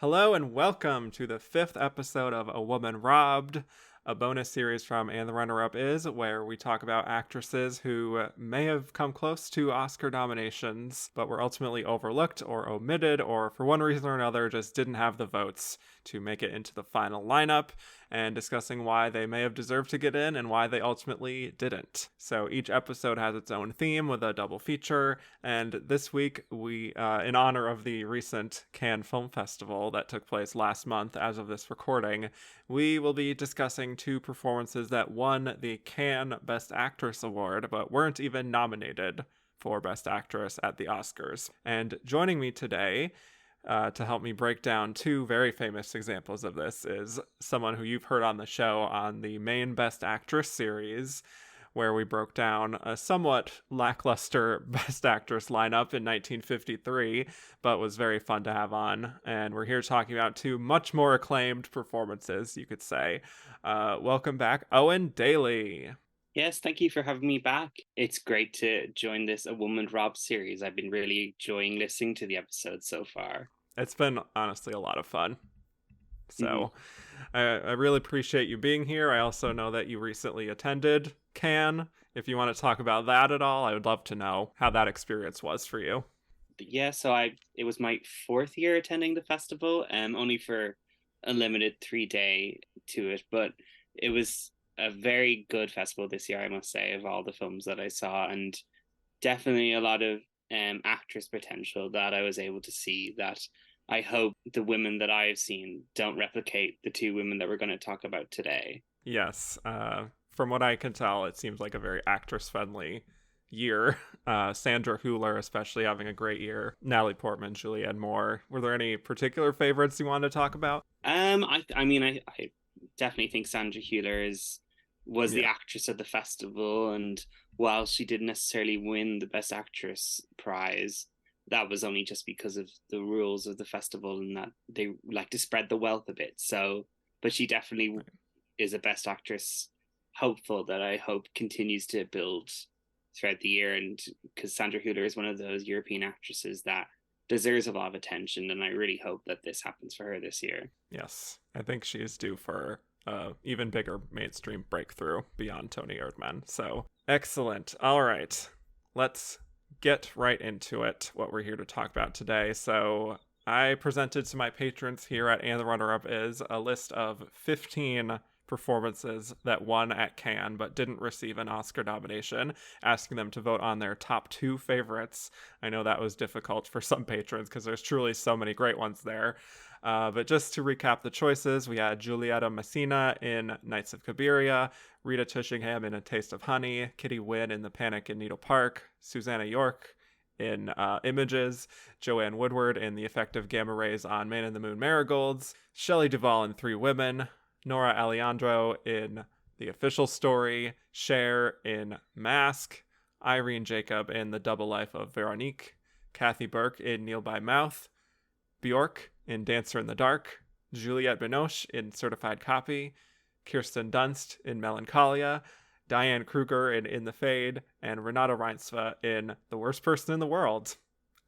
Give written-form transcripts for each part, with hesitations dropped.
Hello and welcome to the fifth episode of A Woman Robbed, a bonus series from And the Runner Up Is, where we talk about actresses who may have come close to Oscar nominations, but were ultimately overlooked or omitted, or for one reason or another just didn't have the votes to make it into the final lineup, and discussing why they may have deserved to get in and why they ultimately didn't. So each episode has its own theme with a double feature, and this week we, in honor of the recent Cannes Film Festival that took place last month as of this recording, we will be discussing two performances that won the Cannes Best Actress Award but weren't even nominated for Best Actress at the Oscars. And joining me today to help me break down two very famous examples of this is someone who you've heard on the show on the main Best Actress series, where we broke down a somewhat lackluster Best Actress lineup in 1953, but was very fun to have on. And we're here talking about two much more acclaimed performances, you could say. Welcome back, Eoin Daly. Yes, thank you for having me back. It's great to join this A Woman Rob series. I've been really enjoying listening to the episodes so far. It's been honestly a lot of fun. hmm So I really appreciate you being here. I also know that you recently attended Cannes. If you want to talk about that at all, I would love to know how that experience was for you. Yeah, it was my fourth year attending the festival, only for a limited 3 day to it, but it was a very good festival this year, I must say, of all the films that I saw, and definitely a lot of actress potential that I was able to see that I hope the women that I have seen don't replicate the two women that we're going to talk about today. Yes, from what I can tell, it seems like a very actress-friendly year. Sandra Hüller especially having a great year. Natalie Portman, Julianne Moore. Were there any particular favorites you wanted to talk about? I definitely think Sandra Hüller was the Yeah. actress of the festival, and while she didn't necessarily win the Best Actress prize, that was only just because of the rules of the festival and that they like to spread the wealth a bit. So, but she definitely is a Best Actress hopeful that I hope continues to build throughout the year, and because Sandra Hüller is one of those European actresses that deserves a lot of attention, and I really hope that this happens for her this year. Yes, I think she is due for even bigger mainstream breakthrough beyond Tony Erdmann. So excellent. All right, let's get right into it. What we're here to talk about today. So I presented to my patrons here at And the Runner Up Is a list of 15 performances that won at Cannes but didn't receive an Oscar nomination, asking them to vote on their top two favorites. I know that was difficult for some patrons because there's truly so many great ones there. But just to recap the choices, we had Giulietta Messina in Knights of Cabiria, Rita Tushingham in A Taste of Honey, Kitty Wynn in The Panic in Needle Park, Susanna York in Images, Joanne Woodward in The Effect of Gamma Rays on Man in the Moon Marigolds, Shelley Duvall in Three Women, Nora Alejandro in The Official Story, Cher in Mask, Irene Jacob in The Double Life of Veronique, Kathy Burke in Kneel by Mouth, Bjork in Dancer in the Dark, Juliette Binoche in Certified Copy, Kirsten Dunst in Melancholia, Diane Kruger in The Fade, and Renata Reinsve in The Worst Person in the World.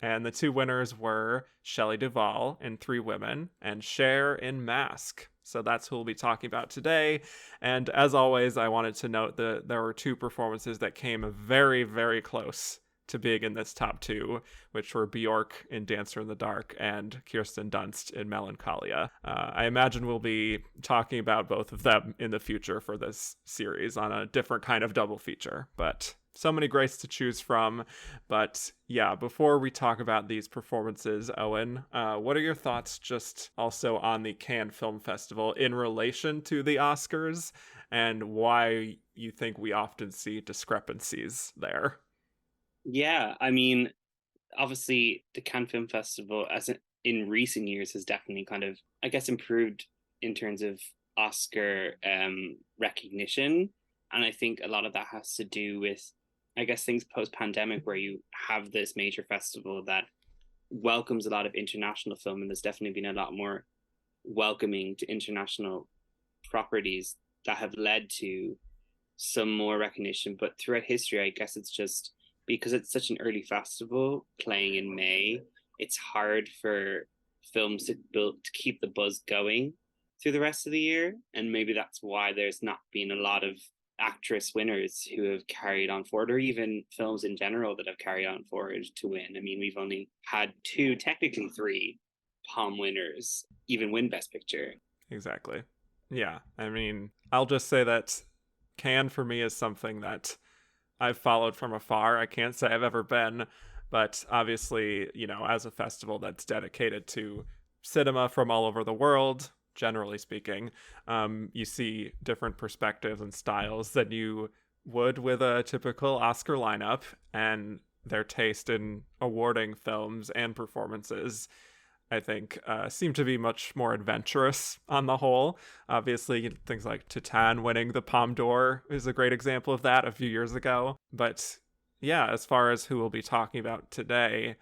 And the two winners were Shelley Duvall in Three Women and Cher in Mask. So that's who we'll be talking about today. And as always, I wanted to note that there were two performances that came very, very close to being in this top two, which were Bjork in Dancer in the Dark and Kirsten Dunst in Melancholia. I imagine we'll be talking about both of them in the future for this series on a different kind of double feature, but so many greats to choose from. But yeah, before we talk about these performances, Eoin, what are your thoughts just also on the Cannes Film Festival in relation to the Oscars and why you think we often see discrepancies there? Yeah, obviously the Cannes Film Festival, in recent years, has definitely kind of, I guess, improved in terms of Oscar recognition, and I think a lot of that has to do with, I guess, things post pandemic, where you have this major festival that welcomes a lot of international film, and there's definitely been a lot more welcoming to international properties that have led to some more recognition. But throughout history, I guess it's just because it's such an early festival playing in May, it's hard for films to keep the buzz going through the rest of the year. And maybe that's why there's not been a lot of actress winners who have carried on forward, or even films in general that have carried on forward to win. I mean, we've only had two, technically three Palm winners even win Best Picture. Exactly. Yeah. I mean, I'll just say that Cannes for me is something that I've followed from afar. I can't say I've ever been, but obviously, you know, as a festival that's dedicated to cinema from all over the world, generally speaking, you see different perspectives and styles than you would with a typical Oscar lineup, and their taste in awarding films and performances, I think, seem to be much more adventurous on the whole. Obviously, things like Titan winning the Palme d'Or is a great example of that a few years ago. But yeah, as far as who we'll be talking about today,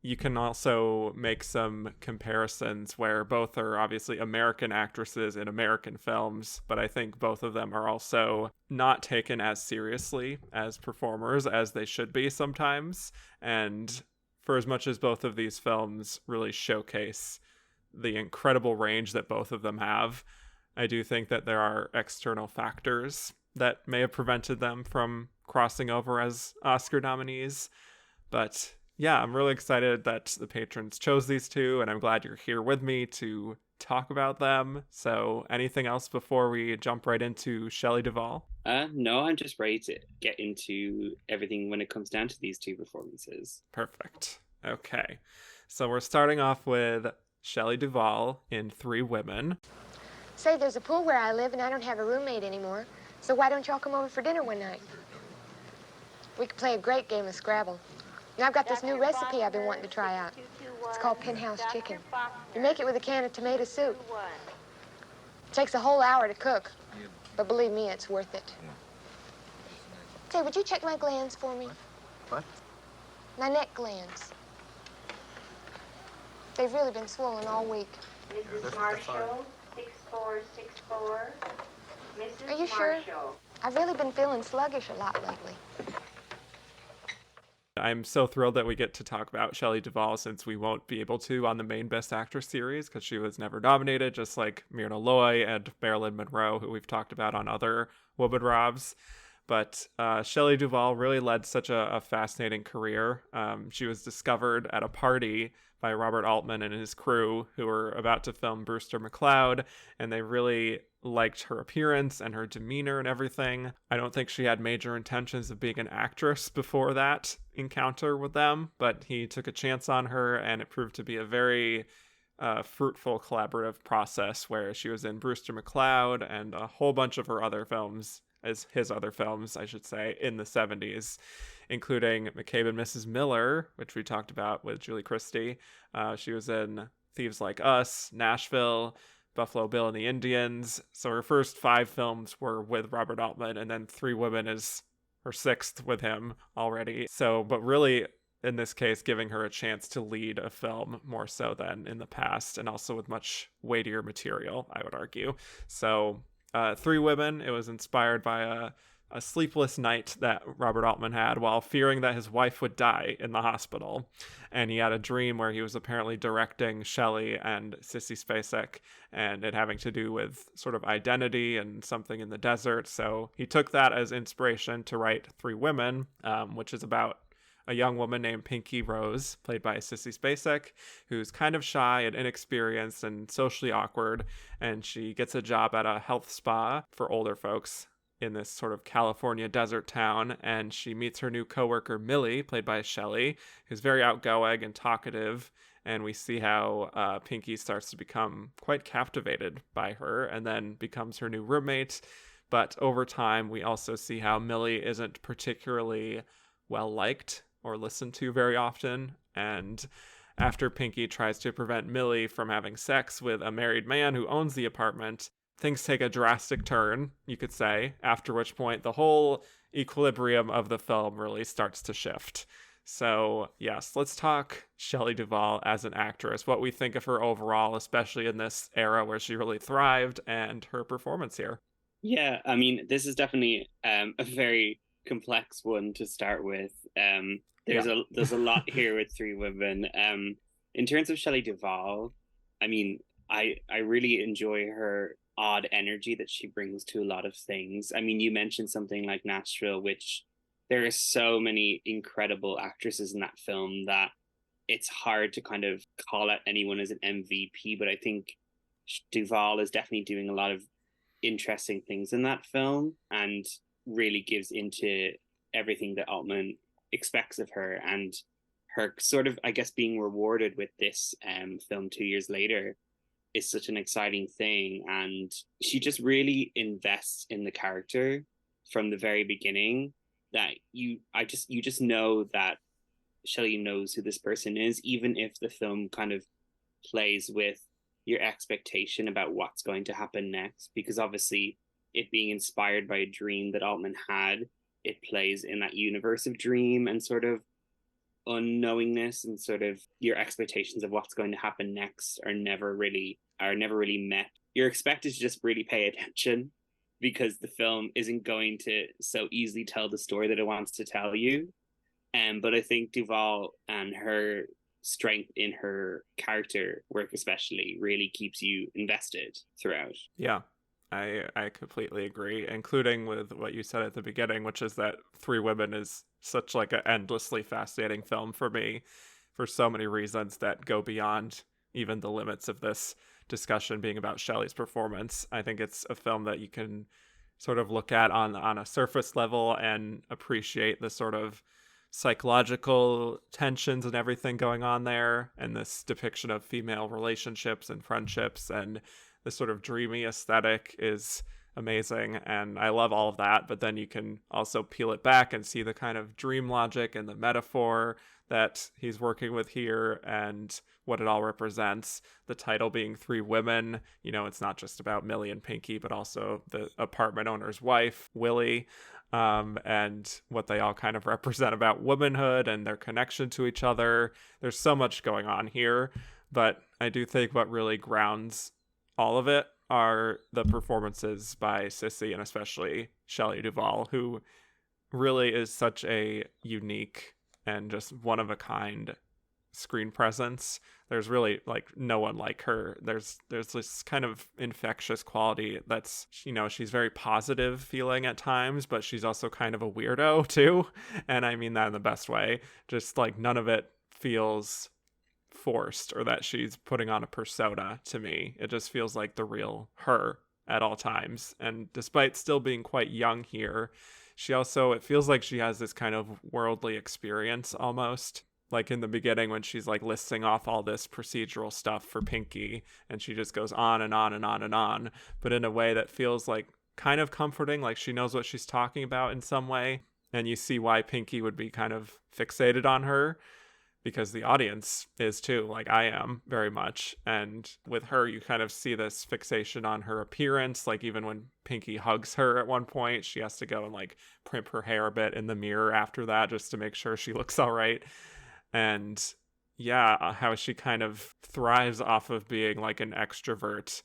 you can also make some comparisons where both are obviously American actresses in American films, but I think both of them are also not taken as seriously as performers as they should be sometimes. And for as much as both of these films really showcase the incredible range that both of them have, I do think that there are external factors that may have prevented them from crossing over as Oscar nominees. But yeah, I'm really excited that the patrons chose these two, and I'm glad you're here with me to talk about them. So anything else before we jump right into Shelley Duvall? No, I'm just ready to get into everything when it comes down to these two performances. Perfect. Okay. So we're starting off with Shelley Duvall in Three Women. Say, there's a pool where I live, and I don't have a roommate anymore. So why don't y'all come over for dinner one night? We could play a great game of Scrabble. And I've got this new recipe I've been wanting to try out. It's called Penthouse Chicken. You make it with a can of tomato soup. It takes a whole hour to cook, but believe me, it's worth it. Say, would you check my glands for me? What? My neck glands. They've really been swollen all week. Mrs. Marshall, 6464. Mrs. Are you sure? Marshall. I've really been feeling sluggish a lot lately. I'm so thrilled that we get to talk about Shelley Duvall, since we won't be able to on the main Best Actress series because she was never nominated, just like Myrna Loy and Marilyn Monroe, who we've talked about on other Woman Robs. But Shelley Duvall really led such a fascinating career. She was discovered at a party by Robert Altman and his crew, who were about to film Brewster McCloud, and they really liked her appearance and her demeanor and everything. I don't think she had major intentions of being an actress before that encounter with them, but he took a chance on her, and it proved to be a very fruitful collaborative process where she was in Brewster McCloud and a whole bunch of her other films, as his other films, I should say, in the 70s, including McCabe and Mrs. Miller, which we talked about with Julie Christie. She was in Thieves Like Us, Nashville, Buffalo Bill and the Indians. So her first 5 films were with Robert Altman, and then Three Women is her 6th with him already. So, but really, in this case, giving her a chance to lead a film more so than in the past, and also with much weightier material, I would argue. So Three Women, it was inspired by a sleepless night that Robert Altman had while fearing that his wife would die in the hospital. And he had a dream where he was apparently directing Shelley and Sissy Spacek, and it having to do with sort of identity and something in the desert. So he took that as inspiration to write Three Women, which is about a young woman named Pinky Rose, played by Sissy Spacek, who's kind of shy and inexperienced and socially awkward, and she gets a job at a health spa for older folks in this sort of California desert town, and she meets her new coworker Millie, played by Shelley, who's very outgoing and talkative, and we see how Pinky starts to become quite captivated by her and then becomes her new roommate. But over time, we also see how Millie isn't particularly well-liked or listened to very often, and after Pinky tries to prevent Millie from having sex with a married man who owns the apartment, things take a drastic turn, you could say, after which point the whole equilibrium of the film really starts to shift. So, yes, let's talk Shelley Duvall as an actress, what we think of her overall, especially in this era where she really thrived, and her performance here. Yeah, I mean, this is definitely a very complex one to start with. There's a lot here with Three Women. In terms of Shelley Duvall, I mean, I really enjoy her odd energy that she brings to a lot of things. I mean, you mentioned something like Nashville, which there are so many incredible actresses in that film that it's hard to kind of call out anyone as an MVP, but I think Duvall is definitely doing a lot of interesting things in that film and really gives into everything that Altman expects of her, and her sort of, I guess, being rewarded with this film 2 years later is such an exciting thing. And she just really invests in the character from the very beginning, that you just know that Shelley knows who this person is, even if the film kind of plays with your expectation about what's going to happen next, because obviously it being inspired by a dream that Altman had, it plays in that universe of dream and sort of unknowingness, and sort of your expectations of what's going to happen next are never really met. You're expected to just really pay attention, because the film isn't going to so easily tell the story that it wants to tell you. But I think Duvall and her strength in her character work especially really keeps you invested throughout. Yeah, I completely agree, including with what you said at the beginning, which is that Three Women is such like an endlessly fascinating film for me for so many reasons that go beyond even the limits of this discussion being about Shelley's performance. I think it's a film that you can sort of look at on a surface level and appreciate the sort of psychological tensions and everything going on there, and this depiction of female relationships and friendships, and the sort of dreamy aesthetic is amazing, and I love all of that. But then you can also peel it back and see the kind of dream logic and the metaphor that he's working with here and what it all represents. The title being Three Women, you know, it's not just about Millie and Pinky, but also the apartment owner's wife, Willie, and what they all kind of represent about womanhood and their connection to each other. There's so much going on here, but I do think what really grounds all of it are the performances by Sissy, and especially Shelley Duvall, who really is such a unique and just one of a kind screen presence. There's really like no one like her. There's this kind of infectious quality that's, you know, she's very positive feeling at times, but she's also kind of a weirdo too, and I mean that in the best way. Just like none of it feels forced or that she's putting on a persona to me. It just feels like the real her at all times. And despite still being quite young here, she also, it feels like she has this kind of worldly experience almost. Like in the beginning when she's like listing off all this procedural stuff for Pinky, and she just goes on and on and on and on, but in a way that feels like kind of comforting, like she knows what she's talking about in some way. And you see why Pinky would be kind of fixated on her, because the audience is too, like I am very much. And with her, you kind of see this fixation on her appearance. Like even when Pinky hugs her at one point, she has to go and like primp her hair a bit in the mirror after that just to make sure she looks all right. And yeah, how she kind of thrives off of being like an extrovert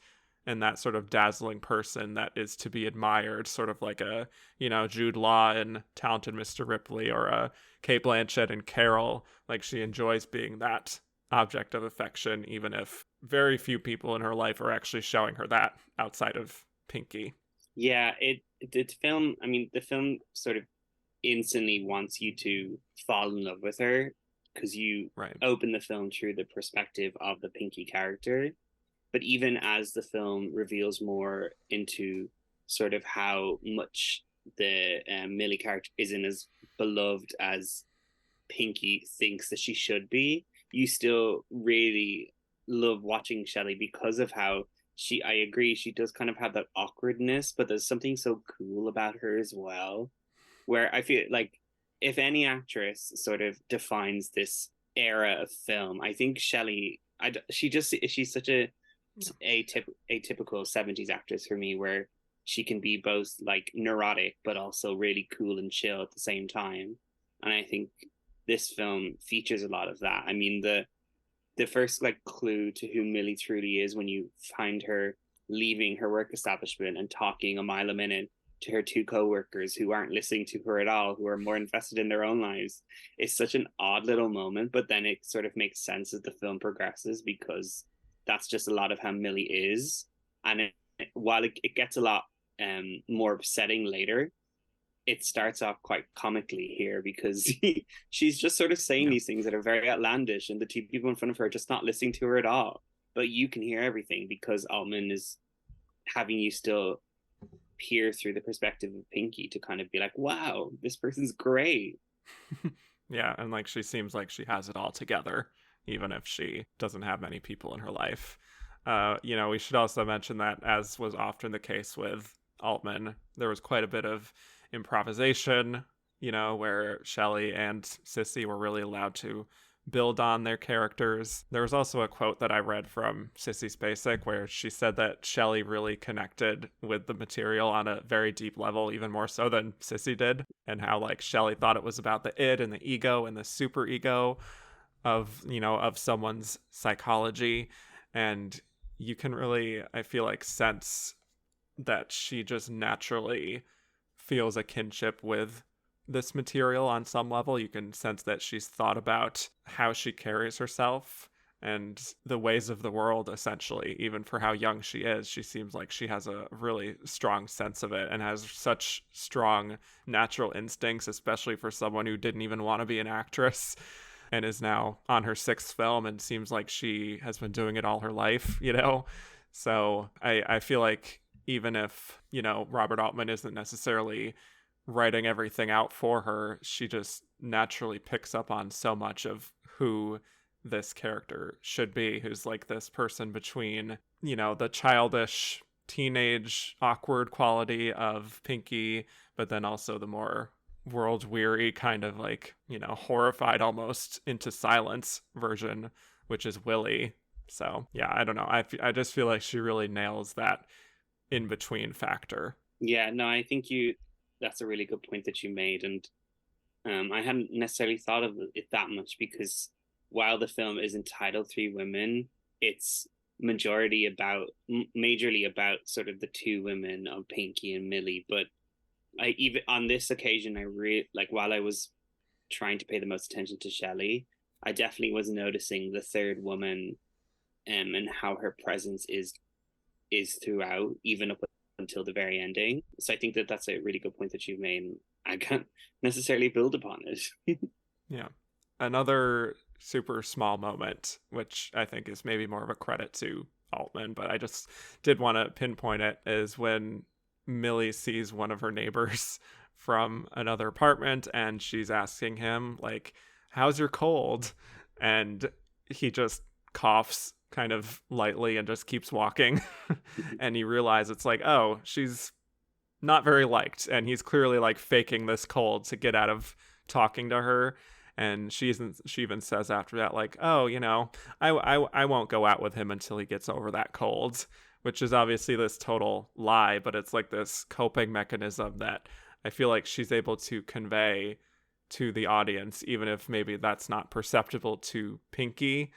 and that sort of dazzling person that is to be admired, sort of like a, you know, Jude Law in Talented Mr. Ripley, or a Cate Blanchett in Carol. Like she enjoys being that object of affection, even if very few people in her life are actually showing her that outside of Pinky. Yeah, the film, I mean, the film sort of instantly wants you to fall in love with her, because you open the film through the perspective of the Pinky character. But even as the film reveals more into sort of how much the Millie character isn't as beloved as Pinky thinks that she should be, you still really love watching Shelley because of how I agree, she does kind of have that awkwardness, but there's something so cool about her as well, where I feel like if any actress sort of defines this era of film, I think Shelley, she's such a atypical 70s actress for me, where she can be both like neurotic but also really cool and chill at the same time. And I think this film features a lot of that. I mean, the first like clue to who Millie truly is when you find her leaving her work establishment and talking a mile a minute to her two co-workers who aren't listening to her at all, who are more invested in their own lives. It's such an odd little moment, but then it sort of makes sense as the film progresses, because that's just a lot of how Millie is. And while it gets a lot more upsetting later, it starts off quite comically here, because she's just sort of saying these things that are very outlandish, and the two people in front of her are just not listening to her at all. But you can hear everything because Altman is having you still peer through the perspective of Pinky to kind of be like, wow, this person's great. Yeah, and like she seems like she has it all together, even if she doesn't have many people in her life. We should also mention that, as was often the case with Altman, there was quite a bit of improvisation, where Shelley and Sissy were really allowed to build on their characters. There was also a quote that I read from Sissy Spacek where she said that Shelley really connected with the material on a very deep level, even more so than Sissy did, and how like Shelley thought it was about the id and the ego and the super ego of someone's psychology. And you can really, I feel like, sense that she just naturally feels a kinship with this material on some level. You can sense that she's thought about how she carries herself and the ways of the world, essentially. Even for how young she is, she seems like she has a really strong sense of it and has such strong natural instincts, especially for someone who didn't even want to be an actress and is now on her 6th film and seems like she has been doing it all her life, So I feel like even if, Robert Altman isn't necessarily writing everything out for her, she just naturally picks up on so much of who this character should be, who's like this person between, the childish, teenage, awkward quality of Pinky, but then also the more world-weary kind of like, horrified almost into silence version, which is Willie. So, yeah, I don't know. I just feel like she really nails that in-between factor. Yeah, no, I think that's a really good point that you made. And I hadn't necessarily thought of it that much, because while the film is entitled Three Women, it's majorly about sort of the two women of Pinky and Millie. But even on this occasion, while I was trying to pay the most attention to Shelley, I definitely was noticing the third woman, and how her presence is throughout, even up until the very ending. So I think that that's a really good point that you've made. I can't necessarily build upon it. Yeah. Another super small moment, which I think is maybe more of a credit to Altman, but I just did want to pinpoint it, is when Millie sees one of her neighbors from another apartment and she's asking him, like, how's your cold? And he just coughs kind of lightly and just keeps walking. And you realize it's like, oh, she's not very liked, and he's clearly like faking this cold to get out of talking to her. And she even says after that, like, oh, I won't go out with him until he gets over that cold, which is obviously this total lie, but it's like this coping mechanism that I feel like she's able to convey to the audience, even if maybe that's not perceptible to Pinky.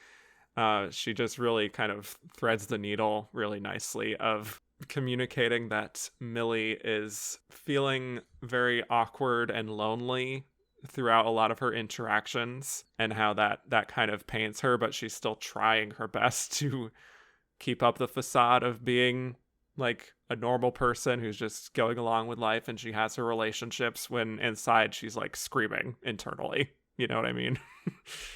She just really kind of threads the needle really nicely of communicating that Millie is feeling very awkward and lonely throughout a lot of her interactions, and how that kind of pains her, but she's still trying her best to keep up the facade of being like a normal person who's just going along with life, and she has her relationships when inside she's like screaming internally. You know what I mean?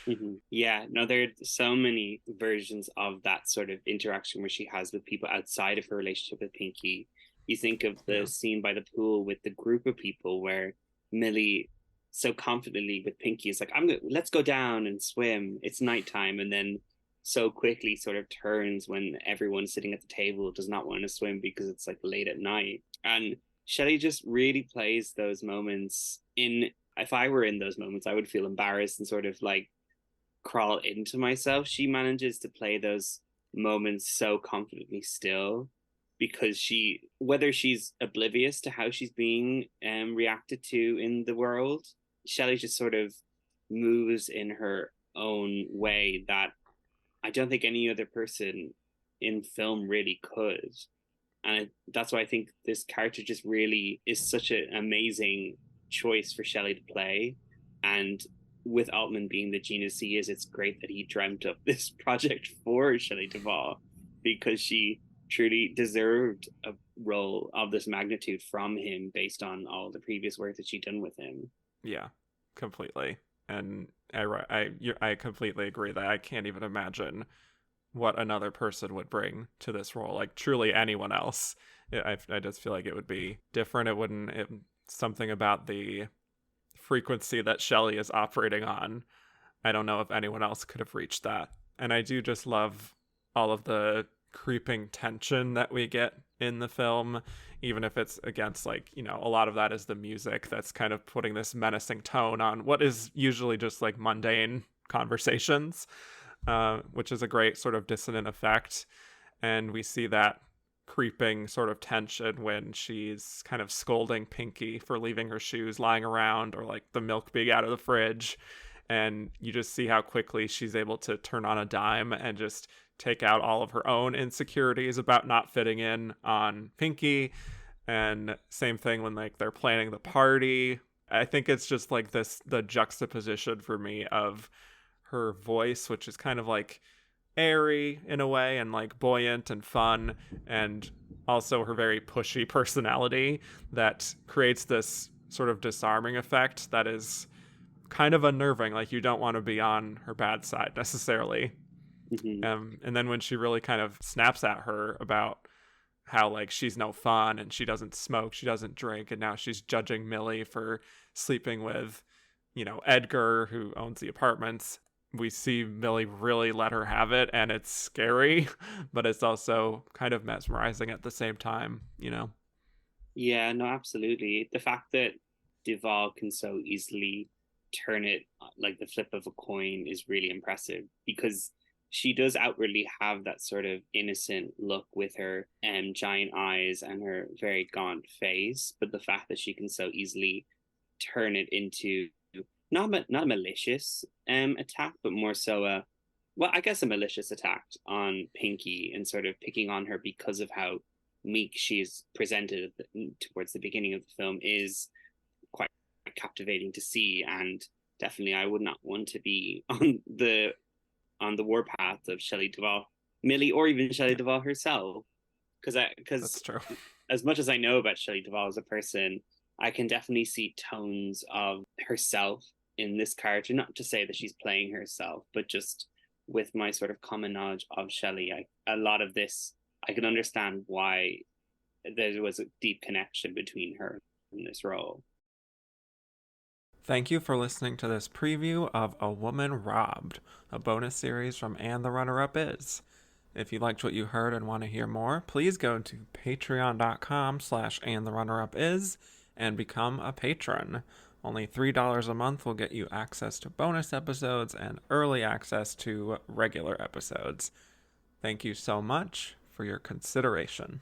Mm-hmm. Yeah, no, there are so many versions of that sort of interaction where she has with people outside of her relationship with Pinky. You think of the scene by the pool with the group of people where Millie so confidently with Pinky is like, let's go down and swim. It's nighttime. And then so quickly sort of turns when everyone sitting at the table does not want to swim because it's like late at night. And Shelley just really plays those moments if I were in those moments, I would feel embarrassed and sort of like crawl into myself. She manages to play those moments so confidently still, because whether she's oblivious to how she's being reacted to in the world, Shelley just sort of moves in her own way that I don't think any other person in film really could. And that's why I think this character just really is such an amazing choice for Shelley to play. And with Altman being the genius he is, it's great that he dreamt up this project for Shelley Duvall, because she truly deserved a role of this magnitude from him based on all the previous work that she'd done with him. Yeah, completely. And I completely agree that I can't even imagine what another person would bring to this role. Like, truly anyone else. I just feel like it would be different. Something about the frequency that Shelley is operating on. I don't know if anyone else could have reached that. And I do just love all of the creeping tension that we get in the film, even if it's against, like, you know, a lot of that is the music that's kind of putting this menacing tone on what is usually just like mundane conversations, which is a great sort of dissonant effect. And we see that creeping sort of tension when she's kind of scolding Pinky for leaving her shoes lying around, or like the milk being out of the fridge. And you just see how quickly she's able to turn on a dime and just take out all of her own insecurities about not fitting in on Pinky. And same thing when, like, they're planning the party. I think it's just like the juxtaposition for me of her voice, which is kind of like airy in a way and like buoyant and fun, and also her very pushy personality that creates this sort of disarming effect that is kind of unnerving. Like, you don't want to be on her bad side necessarily. And then when she really kind of snaps at her about how, like, she's no fun and she doesn't smoke, she doesn't drink, and now she's judging Millie for sleeping with, you know, Edgar, who owns the apartments, we see Millie really let her have it, and it's scary, but it's also kind of mesmerizing at the same time, you know? Yeah, no, absolutely. The fact that Duvall can so easily turn it like the flip of a coin is really impressive, because she does outwardly have that sort of innocent look with her giant eyes and her very gaunt face, but the fact that she can so easily turn it into not a malicious attack, but more so a malicious attack on Pinky, and sort of picking on her because of how meek she's presented towards the beginning of the film is quite captivating to see. And definitely I would not want to be on the warpath of Shelley Duvall, Millie, or even Shelley Duvall herself. Because That's true. As much as I know about Shelley Duvall as a person, I can definitely see tones of herself in this character. Not to say that she's playing herself, but just with my sort of common knowledge of Shelley, a lot of this, I can understand why there was a deep connection between her and this role. Thank you for listening to this preview of A Woman Robbed, a bonus series from And the Runner-Up Is. If you liked what you heard and want to hear more, please go to patreon.com/andtherunnerupis and become a patron. Only $3 a month will get you access to bonus episodes and early access to regular episodes. Thank you so much for your consideration.